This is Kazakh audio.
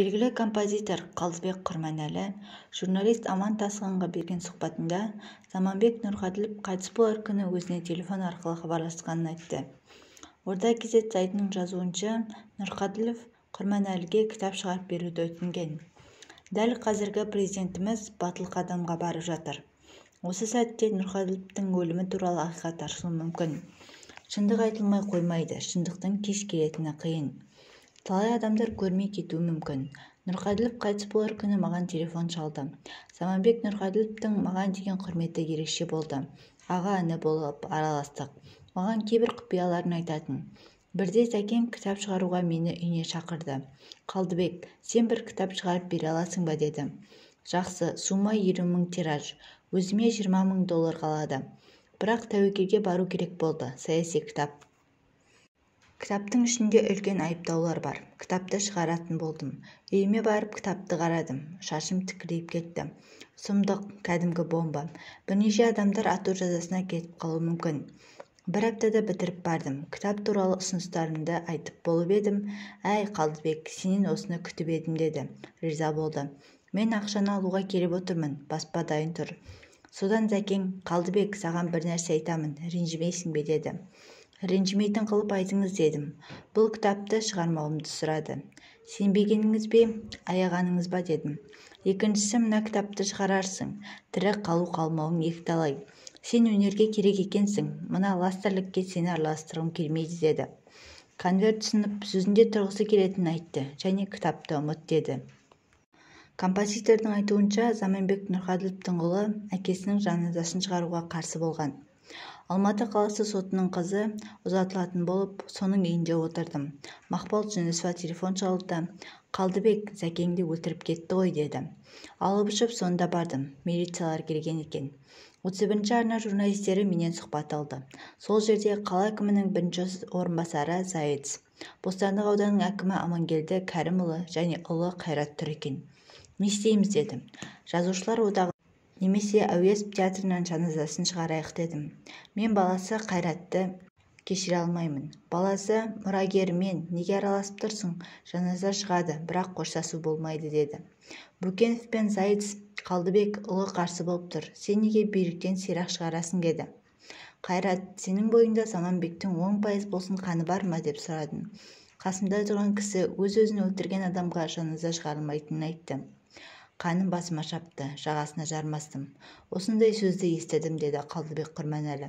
Белгілі композитор Қалдыбек Құрманәлі журналист Аман Тасқынға берген сұхбатында Заманбек Нұрғаділов қайтыс болар күні өзіне телефон арқылы хабарласқанын айтты. Орда Кезет сайтының жазуынша, Нұрғаділов Құрманәліге кітап шығарып беруді өтінген. Дәл қазіргі президентіміз батыл қадамға барып жатыр. Осы сәтте Нұрғаділовтың өлімі туралы ақиқат ашылуы мүмкін. Шындық айтылмай қоймайды, шындықтың кеш келетіні қиын. Талай адамдар көрмей кетуі мүмкін. Нұрғаділов қайтыс болар күні маған телефон шалды. Заманбек Нұрғаділовтың маған деген құрметі ерекше болды. Аға-іні болып араластық. Маған кейбір құпияларын айтатын. Бірде сәкең кітап шығаруға мені үйіне шақырды. Қалдыбек, сен бір кітап шығарып бере аласың ба деді. Жақсы, сума 20 000 тираж, өзіме 20 000 доллар қалады. Бірақ тәуекелге бару керек болды, саяси кітап. Кітаптың ішінде үлкен айыптаулар бар. Кітапты шығаратын болдым. Үйіме барып кітапты қарадым. Шашым тікірейіп кетті. Сұмдық, кәдімгі бомба. Бірнеше адамдар ату жазасына кетіп қалуы мүмкін. Бір аптада бітіріп бардым. Кітап туралы ұсыныстарымды айтып болып едім. Әй, Қалдыбек, сенен осыны күтіп едім деді. Риза болды. Мен ақшаны алуға келіп отырмын. Баспа дайын тұр. Содан Зәкең, Қалдыбек, саған бір нәрсе айтамын. Ренжімейсің бе деді. Ренжімейтін қылып айтыңыз дедім. Бұл кітапты шығармауымды сұрады. Сенбегеніңіз бе, аяғаныңыз ба дедім. Екіншісі, мына кітапты шығарарсың. Тірі қалу-қалмауың екіталай. Сен өнерге керек екенсің. Мына ластерлікке сені араластырғым келмейді деді. Конверт ұсынып, сөзінде тұрғысы келетінін айтты және кітапты ұмыт деді. Композитордың айтуынша, Заманбек Нұрғаділовтың ұлы әкесінің жаназасын шығаруға қарсы болған. Алматы қаласы сотының қызы ұзатылатын болып, соның үйінде отырдым. Мақпал Жүнісова телефон шалды. Қалдыбек, Зәкеңді өлтіріп кетті ғой деді. Алып ұшып сонда бардым. Милициялар келген екен. 31-ші арна журналистері менен сұхбат алды. Сол жерде қала әкімінің бірінші орынбасары Зайц, Бостандық ауданының әкімі Амангелді Кәрімұлы және ұлы Қайрат тұр екен. Не істейміз дедім. Жазушылар одағы немесе Әуезов театрынан жаназасын шығарайық дедім. Мен баласы Қайратты кешіре алмаймын. Баласы мұрагерімен неге араласып тұрсың? Жаназа шығады, бірақ қоштасу болмайды деді. Бөкенов пен Зайц, Қалдыбек ұлы қарсы болып тұр. Сен неге бүйректен сирақ шығарасың деді. Қайрат, сенің бойыңда Заманбектің 10% болсын қаны бар ма деп сұрадым. Қасымда тұрған кісі өз-өзін өлтірген адамға жаназа шығарылмайтынын айтты. Қаным басыма шапты, жағасына жармастым. Осындай сөзді естідім деді Қалдыбек Құрманәлі.